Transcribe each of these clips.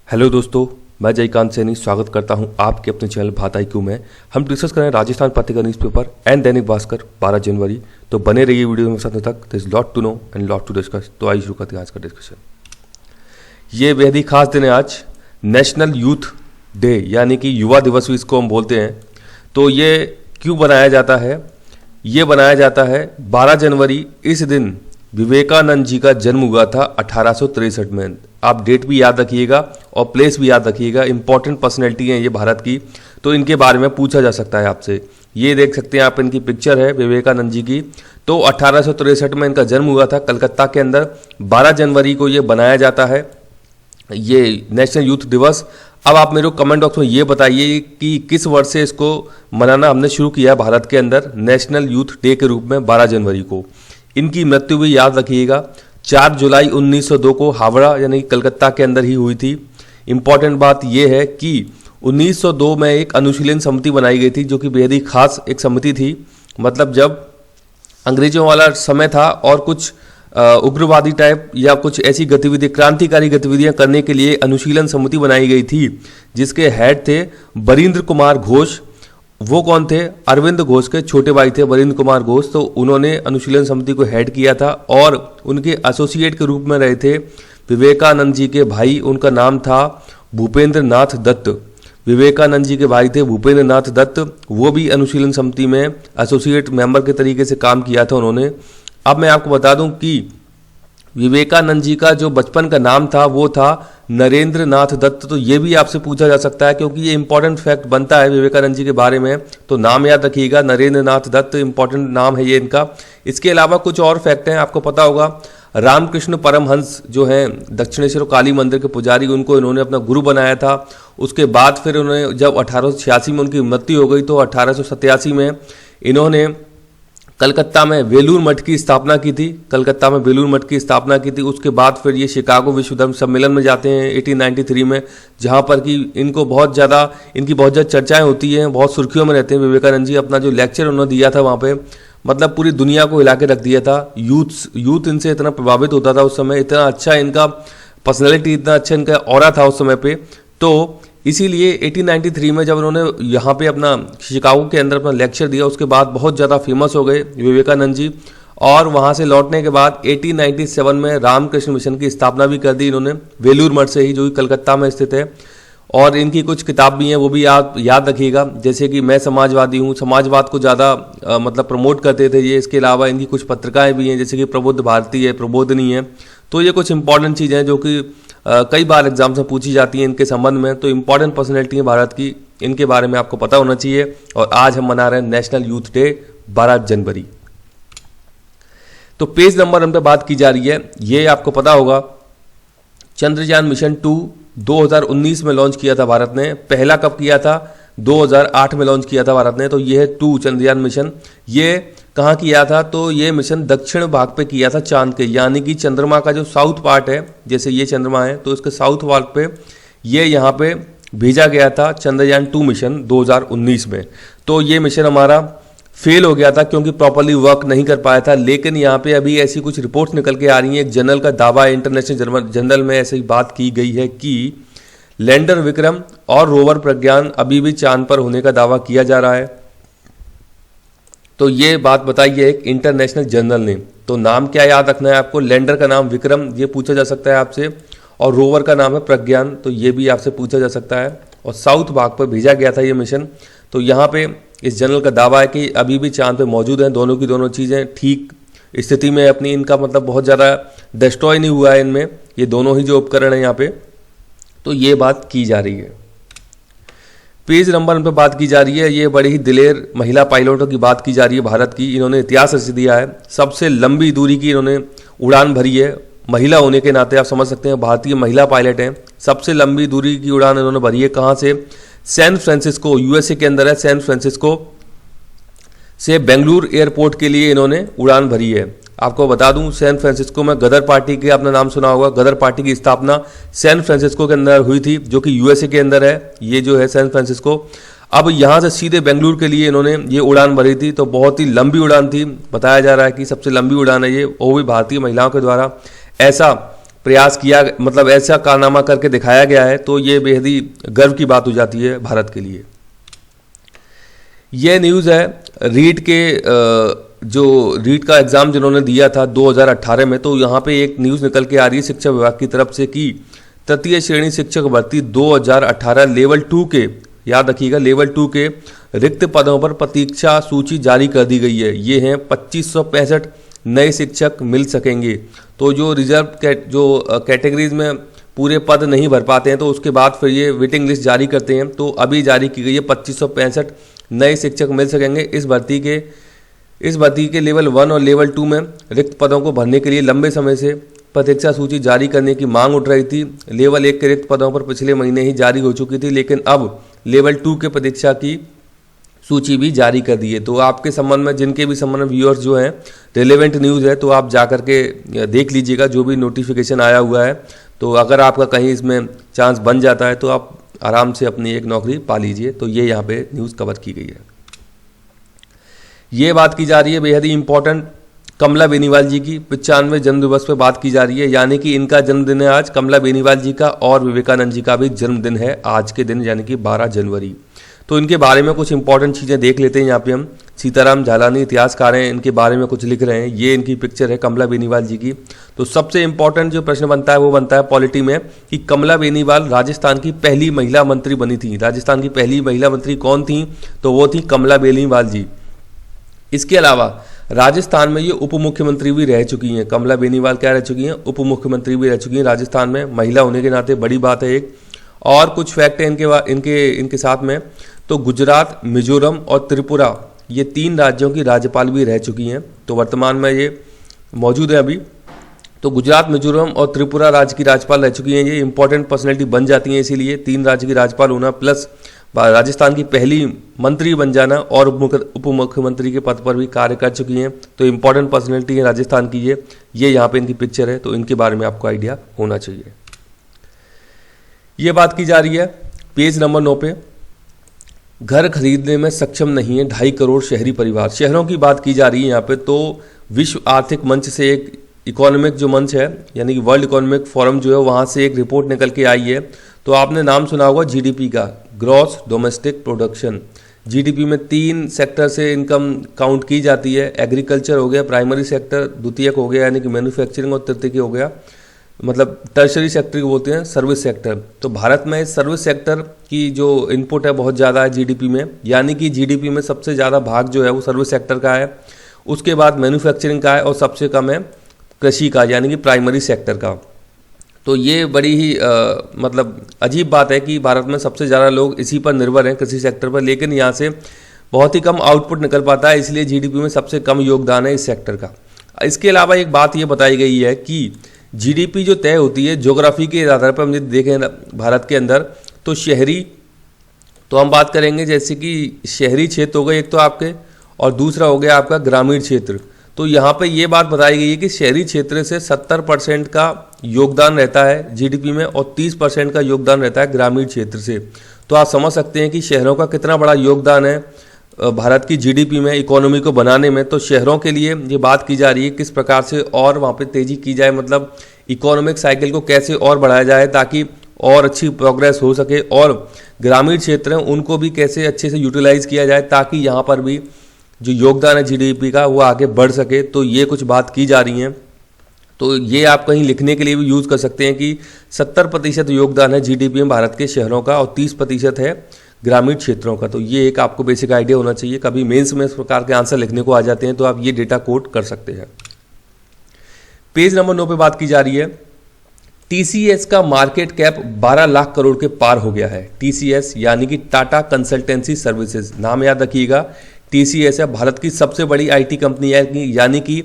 Hello दोस्तों, मैं जयकांत सैनी स्वागत करता हूं आपके अपने चैनल भारत IQ में। हम डिस्कस करें राजस्थान पत्रिका न्यूज़पेपर एंड दैनिक भास्कर 12 जनवरी। तो बने रहिए वीडियो में साथ तक। This lot to know and lot to discuss. तो आइए शुरू करते हैं आज का डिस्कशन। ये बेहद ही खास दिन है आज, नेशनल यूथ डे यानी कि युवा दिवस भी इसको हम बोलते हैं। तो ये क्यों बनाया जाता है? ये बनाया जाता है 12 जनवरी। इस दिन विवेकानंद जी का जन्म हुआ था 1863 में। आप डेट भी याद रखिएगा और प्लेस भी याद रखिएगा। इंपॉर्टेंट पर्सनैलिटी हैं ये भारत की, तो इनके बारे में पूछा जा सकता है आपसे। ये देख सकते हैं आप, इनकी पिक्चर है विवेकानंद जी की। तो 1863 में इनका जन्म हुआ था कलकत्ता के अंदर। 12 जनवरी को ये बनाया जाता है, ये नेशनल यूथ दिवस। अब आप मेरे को कमेंट बॉक्स में ये बताइए कि किस वर्ष से इसको मनाना हमने शुरू किया है भारत के अंदर नेशनल यूथ डे के रूप में 12 जनवरी को। इनकी मृत्यु भी याद रखिएगा 4 जुलाई 1902 को हावड़ा यानी कलकत्ता के अंदर ही हुई थी। इंपॉर्टेंट बात यह है कि 1902 में एक अनुशीलन समिति बनाई गई थी, जो कि बेहद ही खास एक समिति थी। मतलब जब अंग्रेजों वाला समय था और कुछ उग्रवादी टाइप या कुछ ऐसी गतिविधि, क्रांतिकारी गतिविधियां करने के लिए अनुशीलन समिति बनाई गई थी, जिसके हेड थे बरिंद्र कुमार घोष। वो कौन थे? अरविंद घोष के छोटे भाई थे बरिंद्र कुमार घोष। तो उन्होंने अनुशीलन समिति को हेड किया था और उनके एसोसिएट के रूप में रहे थे विवेकानंद जी के भाई। उनका नाम था भूपेंद्र नाथ दत्त। विवेकानंद जी के भाई थे भूपेंद्र नाथ दत्त। वो भी अनुशीलन समिति में एसोसिएट मेंबर के तरीके से काम किया था उन्होंने। अब मैं आपको बता दूं कि विवेकानंद जी का जो बचपन का नाम था वो था नरेंद्र नाथ दत्त। तो ये भी आपसे पूछा जा सकता है, क्योंकि ये इंपॉर्टेंट फैक्ट बनता है विवेकानंद जी के बारे में। तो नाम याद रखिएगा, नरेंद्र नाथ दत्त इंपॉर्टेंट नाम है ये इनका। इसके अलावा कुछ और फैक्ट हैं, आपको पता होगा रामकृष्ण परमहंस जो हैं दक्षिणेश्वर काली मंदिर के पुजारी, उनको इन्होंने अपना गुरु बनाया था। उसके बाद फिर उन्होंने जब 1886 में उनकी मृत्यु हो गई, तो 1887 में इन्होंने कलकत्ता में वेलूर मठ की स्थापना की थी। कलकत्ता में वेलूर मठ की स्थापना की थी। उसके बाद फिर ये शिकागो विश्व धर्म सम्मेलन में जाते हैं 1893 में, जहाँ पर कि इनकी बहुत ज़्यादा चर्चाएं होती हैं, बहुत सुर्खियों में रहते हैं विवेकानंद जी। अपना जो लेक्चर उन्होंने दिया था वहाँ पे, मतलब पूरी दुनिया को हिला के रख दिया था। यूथ इनसे इतना प्रभावित होता था उस समय, इतना अच्छा इनका पर्सनैलिटी, इतना अच्छा इनका ऑरा था उस समय पे। तो इसीलिए 1893 में जब उन्होंने यहाँ पे अपना शिकागो के अंदर अपना लेक्चर दिया, उसके बाद बहुत ज़्यादा फेमस हो गए विवेकानंद जी। और वहाँ से लौटने के बाद 1897 में रामकृष्ण मिशन की स्थापना भी कर दी इन्होंने वेलूर मठ से ही, जो कि कलकत्ता में स्थित है। और इनकी कुछ किताब भी हैं, वो भी याद रखिएगा, जैसे कि मैं समाजवादी हूँ। समाजवाद को ज़्यादा मतलब प्रमोट करते थे ये। इसके अलावा इनकी कुछ पत्रिकाएँ भी हैं, जैसे कि प्रबुद्ध भारती है, प्रबोधनी है। तो ये कुछ इंपॉर्टेंट चीज़ें हैं जो कि कई बार एग्जाम्स में पूछी जाती हैं इनके संबंध में। तो इंपॉर्टेंट पर्सनैलिटी है भारत की, इनके बारे में आपको पता होना चाहिए। और आज हम मना रहे हैं नेशनल यूथ डे 12 जनवरी। तो पेज नंबर हम पे बात की जा रही है, ये आपको पता होगा चंद्रयान मिशन 2 2019 में लॉन्च किया था भारत ने। पहला कब किया था? 2008 में लॉन्च किया था भारत ने। तो ये है 2 चंद्रयान मिशन। ये कहाँ किया था? तो ये मिशन दक्षिण भाग पे किया था चांद के, यानी कि चंद्रमा का जो साउथ पार्ट है, जैसे ये चंद्रमा है तो इसके साउथ पार्ट पे ये यहाँ पे भेजा गया था चंद्रयान 2 मिशन 2019 में। तो ये मिशन हमारा फेल हो गया था क्योंकि प्रॉपरली वर्क नहीं कर पाया था। लेकिन यहाँ पे अभी ऐसी कुछ रिपोर्ट्स निकल के आ रही हैं, एक जर्नल का दावा है, इंटरनेशनल जर्नल में ऐसी बात की गई है कि लैंडर विक्रम और रोवर प्रज्ञान अभी भी चांद पर होने का दावा किया जा रहा है। तो ये बात बताई है एक इंटरनेशनल जर्नल ने। तो नाम क्या याद रखना है आपको? लैंडर का नाम विक्रम, ये पूछा जा सकता है आपसे, और रोवर का नाम है प्रज्ञान, तो ये भी आपसे पूछा जा सकता है। और साउथ भाग पर भेजा गया था ये मिशन। तो यहाँ पे इस जर्नल का दावा है कि अभी भी चांद पे मौजूद हैं। दोनों की दोनों चीज़ें ठीक स्थिति में अपनी, इनका मतलब बहुत ज़्यादा डिस्ट्रॉय नहीं हुआ है इनमें, ये दोनों ही जो उपकरण है यहाँ पे। तो ये बात की जा रही है। पेज नंबर पे बात की जा रही है, ये बड़ी ही दिलेर महिला पायलटों की बात की जा रही है भारत की। इन्होंने इतिहास रच दिया है, सबसे लंबी दूरी की इन्होंने उड़ान भरी है। महिला होने के नाते आप समझ सकते हैं भारतीय महिला पायलट हैं। सबसे लंबी दूरी की उड़ान इन्होंने भरी है। कहाँ से? सैन फ्रांसिस्को, यूएसए के अंदर है सैन फ्रांसिस्को से बेंगलुरु एयरपोर्ट के लिए इन्होंने उड़ान भरी है। आपको बता दूं सैन फ्रांसिस्को में गदर पार्टी के, आपने नाम सुना होगा, गदर पार्टी की स्थापना सैन फ्रांसिस्को के अंदर हुई थी, जो कि यूएसए के अंदर है। ये जो है सैन फ्रांसिस्को। अब यहाँ से सीधे बेंगलुरु के लिए इन्होंने ये उड़ान भरी थी। तो बहुत ही लंबी उड़ान थी, बताया जा रहा है कि सबसे लंबी उड़ान है ये, वो भी भारतीय महिलाओं के द्वारा। ऐसा प्रयास किया, मतलब ऐसा कारनामा करके दिखाया गया है, तो ये बेहद ही गर्व की बात हो जाती है भारत के लिए। ये न्यूज़ है रीट के जो रीट का एग्ज़ाम जिन्होंने दिया था 2018 में, तो यहाँ पे एक न्यूज़ निकल के आ रही है शिक्षा विभाग की तरफ से कि तृतीय श्रेणी शिक्षक भर्ती 2018 लेवल 2 के, याद रखिएगा लेवल 2 के रिक्त पदों पर प्रतीक्षा सूची जारी कर दी गई है। ये हैं 2565 नए शिक्षक मिल सकेंगे। तो जो रिजर्व जो कैटेगरीज में पूरे पद नहीं भर पाते हैं तो उसके बाद फिर ये वेटिंग लिस्ट जारी करते हैं। तो अभी जारी की गई है 2565 नए शिक्षक मिल सकेंगे। इस भर्ती के लेवल 1 और लेवल 2 में रिक्त पदों को भरने के लिए लंबे समय से प्रतीक्षा सूची जारी करने की मांग उठ रही थी। लेवल 1 के रिक्त पदों पर पिछले महीने ही जारी हो चुकी थी, लेकिन अब लेवल 2 के प्रतीक्षा की सूची भी जारी कर दी है। तो आपके संबंध में जिनके भी संबंध में व्यूअर्स जो हैं रिलेवेंट न्यूज़ है तो आप जा करके देख लीजिएगा जो भी नोटिफिकेशन आया हुआ है। तो अगर आपका कहीं इसमें चांस बन जाता है तो आप आराम से अपनी एक नौकरी पा लीजिए। तो ये यहाँ पे न्यूज़ कवर की गई है। ये बात की जा रही है बेहद ही इंपॉर्टेंट कमला बेनीवाल जी की 95वें जन्म दिवस पर बात की जा रही है, यानी कि इनका जन्मदिन है आज, कमला बेनीवाल जी का, और विवेकानंद जी का भी जन्मदिन है आज के दिन, यानी कि 12 जनवरी। तो इनके बारे में कुछ इंपॉर्टेंट चीज़ें देख लेते हैं। यहाँ पे हम सीताराम झालानी इतिहासकार हैं, इनके बारे में कुछ लिख रहे हैं। ये इनकी पिक्चर है कमला बेनीवाल जी की। तो सबसे इंपॉर्टेंट जो प्रश्न बनता है वो बनता है पॉलिटी में कि कमला बेनीवाल राजस्थान की पहली महिला मंत्री बनी थी। राजस्थान की पहली महिला मंत्री कौन थी? तो वो थी कमला बेनीवाल जी। इसके अलावा राजस्थान में ये उप मुख्यमंत्री भी रह चुकी हैं। कमला बेनीवाल क्या रह चुकी हैं? उप मुख्यमंत्री भी रह चुकी हैं राजस्थान में, महिला होने के नाते बड़ी बात है एक। और कुछ फैक्ट है इनके साथ में। तो गुजरात, मिजोरम और त्रिपुरा, ये 3 राज्यों की राज्यपाल भी रह चुकी हैं। तो वर्तमान में ये मौजूद है अभी। तो गुजरात, मिजोरम और त्रिपुरा राज्य की राज्यपाल रह चुकी हैं। ये इंपॉर्टेंट पर्सनैलिटी बन जाती हैं, इसीलिए 3 राज्य की राज्यपाल होना प्लस राजस्थान की पहली मंत्री बन जाना और उप मुख्यमंत्री के पद पर भी कार्य कर चुकी हैं। तो इंपॉर्टेंट पर्सनैलिटी है राजस्थान की ये यहाँ पे इनकी पिक्चर है। तो इनके बारे में आपको आइडिया होना चाहिए। ये बात की जा रही है पेज नंबर 9 पे, घर खरीदने में सक्षम नहीं है 2.5 करोड़ शहरी परिवार। शहरों की बात की जा रही है यहाँ पे। तो विश्व आर्थिक मंच से एक इकोनॉमिक जो मंच है, यानी कि वर्ल्ड इकोनॉमिक फोरम जो है, वहाँ से एक रिपोर्ट निकल के आई है। तो आपने नाम सुना होगा जीडीपी का, ग्रॉस डोमेस्टिक प्रोडक्शन। जीडीपी में 3 सेक्टर से इनकम काउंट की जाती है। एग्रीकल्चर हो गया प्राइमरी सेक्टर, द्वितीयक हो गया यानी कि मैन्युफैक्चरिंग, और तृतीयक हो गया मतलब टर्शरी सेक्टर को बोलते हैं सर्विस सेक्टर। तो भारत में सर्विस सेक्टर की जो इनपुट है बहुत ज़्यादा है जीडीपी में, यानी कि जीडीपी में सबसे ज़्यादा भाग जो है वो सर्विस सेक्टर का है, उसके बाद मैन्युफैक्चरिंग का है, और सबसे कम है कृषि का यानी कि प्राइमरी सेक्टर का। तो ये बड़ी ही मतलब अजीब बात है कि भारत में सबसे ज़्यादा लोग इसी पर निर्भर हैं, कृषि सेक्टर पर, लेकिन यहाँ से बहुत ही कम आउटपुट निकल पाता है, इसलिए जीडीपी में सबसे कम योगदान है इस सेक्टर का। इसके अलावा एक बात ये बताई गई है कि जीडीपी जो तय होती है ज्योग्राफी के आधार पर, हम यदि देखें भारत के अंदर, तो शहरी, तो हम बात करेंगे जैसे कि शहरी क्षेत्र हो गए एक तो आपके, और दूसरा हो गया आपका ग्रामीण क्षेत्र। तो यहाँ पे ये बात बताई गई है कि शहरी क्षेत्र से 70% का योगदान रहता है जीडीपी में, और 30% का योगदान रहता है ग्रामीण क्षेत्र से। तो आप समझ सकते हैं कि शहरों का कितना बड़ा योगदान है भारत की जीडीपी में, इकोनॉमी को बनाने में। तो शहरों के लिए ये बात की जा रही है किस प्रकार से और वहाँ पे तेज़ी की जाए, मतलब इकोनॉमिक साइकिल को कैसे और बढ़ाया जाए ताकि और अच्छी प्रोग्रेस हो सके, और ग्रामीण क्षेत्र हैं उनको भी कैसे अच्छे से यूटिलाइज़ किया जाए ताकि यहाँ पर भी जो योगदान है जीडीपी का वो आगे बढ़ सके। तो ये कुछ बात की जा रही है। तो ये आप कहीं लिखने के लिए भी यूज़ कर सकते हैं कि 70% योगदान है जीडीपी में भारत के शहरों का, और 30% है ग्रामीण क्षेत्रों का। तो ये एक आपको बेसिक आइडिया होना चाहिए। कभी मेंस में इस प्रकार के आंसर लिखने को आ जाते हैं तो आप ये डेटा कोट कर सकते हैं। पेज नंबर 9 पे बात की जा रही है, टीसीएस का मार्केट कैप 12 लाख करोड़ के पार हो गया है। टीसीएस यानी कि टाटा कंसल्टेंसी सर्विसेज, नाम याद रखिएगा। टीसीएस है भारत की सबसे बड़ी आईटी कंपनी है, यानी कि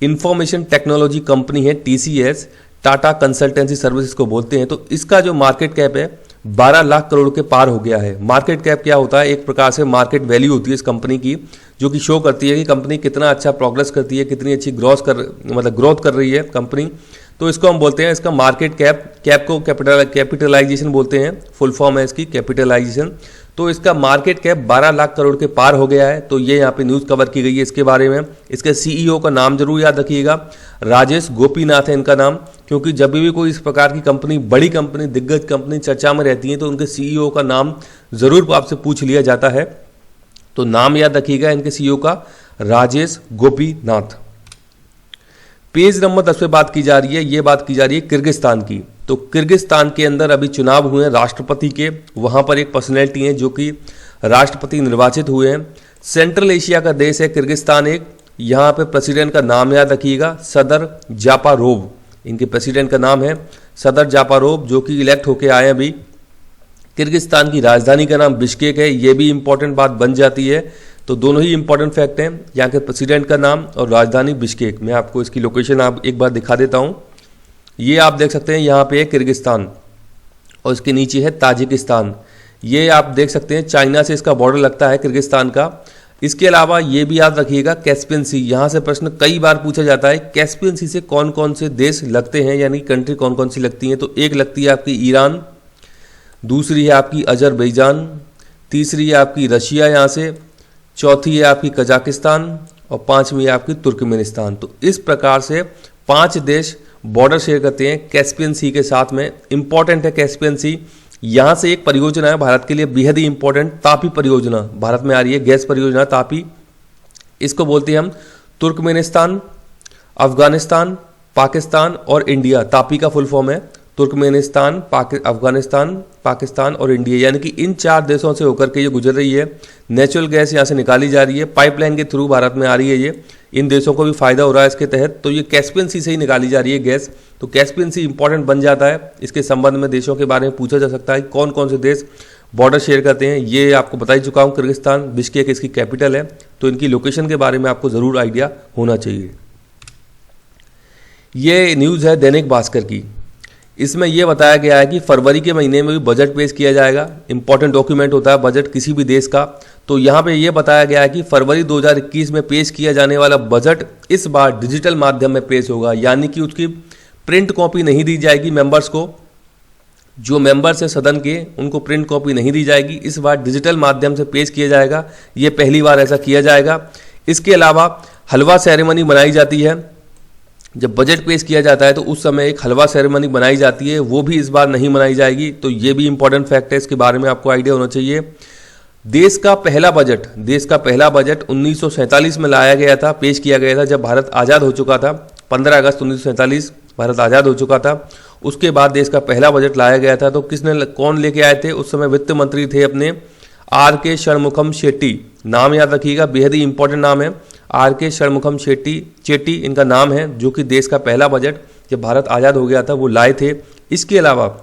इंफॉर्मेशन टेक्नोलॉजी कंपनी है टीसीएस, टाटा कंसल्टेंसी सर्विसेज को बोलते हैं। तो इसका जो मार्केट कैप है 12 लाख करोड़ के पार हो गया है। मार्केट कैप क्या होता है? एक प्रकार से मार्केट वैल्यू होती है इस कंपनी की, जो कि शो करती है कि कंपनी कितना अच्छा प्रोग्रेस करती है, कितनी अच्छी ग्रोथ कर रही है कंपनी। तो इसको हम बोलते हैं, इसका मार्केट कैप को कैपिटलाइजेशन बोलते हैं, फुल फॉर्म है इसकी कैपिटलाइजेशन। तो इसका मार्केट कैप 12 लाख करोड़ के पार हो गया है। तो ये यहाँ पे न्यूज़ कवर की गई है इसके बारे में। इसके सीईओ का नाम जरूर याद रखिएगा, राजेश गोपीनाथ है इनका नाम, क्योंकि जब भी कोई इस प्रकार की कंपनी, बड़ी कंपनी, दिग्गज कंपनी चर्चा में रहती है तो उनके सीईओ का नाम जरूर आपसे पूछ लिया जाता है। तो नाम याद रखिएगा इनके सीईओ का, राजेश गोपीनाथ। पेज नंबर 10 पे बात की जा रही है, ये बात की जा रही है किर्गिस्तान की। तो किर्गिस्तान के अंदर अभी चुनाव हुए हैं राष्ट्रपति के, वहाँ पर एक पर्सनैलिटी है जो कि राष्ट्रपति निर्वाचित हुए हैं। सेंट्रल एशिया का देश है किर्गिस्तान एक। यहाँ पे प्रेसिडेंट का नाम याद रखिएगा, सदर जापारोव, इनके प्रेसिडेंट का नाम है सदर जापारोव, जो कि इलेक्ट होके आए हैं अभी। किर्गिस्तान की राजधानी का नाम बिश्केक है, ये भी इंपॉर्टेंट बात बन जाती है। तो दोनों ही इंपॉर्टेंट फैक्ट हैं, यहाँ के प्रेसिडेंट का नाम और राजधानी बिश्केक। मैं आपको इसकी लोकेशन आप एक बार दिखा देता हूँ। ये आप देख सकते हैं, यहाँ पे है किर्गिस्तान और इसके नीचे है ताजिकिस्तान। ये आप देख सकते हैं चाइना से इसका बॉर्डर लगता है किर्गिस्तान का। इसके अलावा ये भी याद रखिएगा कैस्पियन सी, यहाँ से प्रश्न कई बार पूछा जाता है, कैस्पियन सी से कौन कौन से देश लगते हैं, यानी कंट्री कौन कौन सी लगती हैं। तो एक लगती है आपकी ईरान, दूसरी है आपकी अजरबैजान, तीसरी है आपकी रशिया यहाँ से, चौथी है आपकी कजाकिस्तान और पांचवी है आपकी तुर्कमेनिस्तान। तो इस प्रकार से 5 देश बॉर्डर शेयर करते हैं कैस्पियन सी के साथ में। इंपॉर्टेंट है कैस्पियन सी। यहाँ से एक परियोजना है भारत के लिए बेहद ही इंपॉर्टेंट, तापी परियोजना भारत में आ रही है, गैस परियोजना तापी। इसको बोलते हैं हम तुर्कमेनिस्तान, अफगानिस्तान, पाकिस्तान और इंडिया। तापी का फुल फॉर्म है तुर्कमेनिस्तान, अफगानिस्तान, पाकिस्तान और इंडिया, यानी कि इन 4 देशों से होकर के ये गुजर रही है। नेचुरल गैस यहाँ से निकाली जा रही है, पाइपलाइन के थ्रू भारत में आ रही है ये। इन देशों को भी फायदा हो रहा है इसके तहत। तो ये कैस्पियन सी से ही निकाली जा रही है गैस। तो कैस्पियन सी इंपॉर्टेंट बन जाता है। इसके संबंध में देशों के बारे में पूछा जा सकता है, कौन कौन से देश बॉर्डर शेयर करते हैं। ये आपको बता ही चुका हूँ, किर्गिस्तान, बिश्केक इसकी कैपिटल है। तो इनकी लोकेशन के बारे में आपको ज़रूर आइडिया होना चाहिए। ये न्यूज़ है दैनिक भास्कर की। इसमें यह बताया गया है कि फरवरी के महीने में भी बजट पेश किया जाएगा। इंपॉर्टेंट डॉक्यूमेंट होता है बजट किसी भी देश का। तो यहाँ पे ये बताया गया है कि फरवरी 2021 में पेश किया जाने वाला बजट इस बार डिजिटल माध्यम में पेश होगा, यानी कि उसकी प्रिंट कॉपी नहीं दी जाएगी मेंबर्स को। जो मेंबर्स है सदन के, उनको प्रिंट कॉपी नहीं दी जाएगी। इस बार डिजिटल माध्यम से पेश किया जाएगा, ये पहली बार ऐसा किया जाएगा। इसके अलावा हलवा सेरेमनी बनाई जाती है। जब बजट पेश किया जाता है तो उस समय एक हलवा सेरेमनी बनाई जाती है, वो भी इस बार नहीं मनाई जाएगी। तो ये भी इंपॉर्टेंट फैक्ट है, इसके बारे में आपको आइडिया होना चाहिए। देश का पहला बजट 1947 में लाया गया था, पेश किया गया था, जब भारत आज़ाद हो चुका था। 15 अगस्त 1947 भारत आज़ाद हो चुका था। उसके बाद देश का पहला बजट लाया गया था। तो कौन लेके आए थे उस समय? वित्त मंत्री थे अपने R.K. षणमुखम शेट्टी। नाम याद रखिएगा, बेहद ही इंपॉर्टेंट नाम है, R.K. षणमुखम चेट्टी इनका नाम है, जो कि देश का पहला बजट जब भारत आज़ाद हो गया था वो लाए थे। इसके अलावा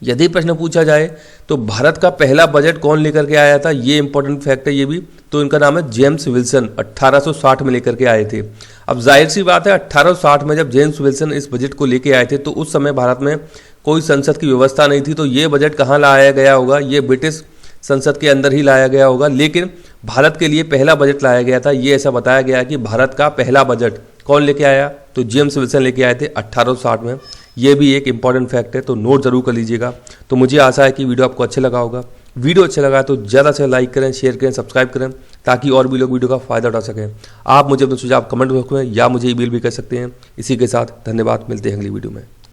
यदि प्रश्न पूछा जाए तो भारत का पहला बजट कौन लेकर के आया था, ये इंपॉर्टेंट फैक्ट है ये भी। तो इनका नाम है जेम्स विल्सन, 1860 में लेकर के आए थे। अब जाहिर सी बात है, 1860 में जब जेम्स विल्सन इस बजट को लेके आए थे तो उस समय भारत में कोई संसद की व्यवस्था नहीं थी। तो ये बजट कहाँ लाया गया होगा? ये ब्रिटिश संसद के अंदर ही लाया गया होगा। लेकिन भारत के लिए पहला बजट लाया गया था, ये ऐसा बताया गया कि भारत का पहला बजट कौन लेके आया? तो जेम्स विल्सन लेके आए थे 1860 में। ये भी एक इंपॉर्टेंट फैक्ट है, तो नोट जरूर कर लीजिएगा। तो मुझे आशा है कि वीडियो आपको अच्छा लगा होगा। वीडियो अच्छा लगा तो ज़्यादा से लाइक करें, शेयर करें, सब्सक्राइब करें, ताकि और भी लोग वीडियो का फायदा उठा सकें। आप मुझे अपने सुझाव कमेंट बॉक्स में या मुझे ईमेल भी कर सकते हैं। इसी के साथ धन्यवाद, मिलते हैं अगली वीडियो में।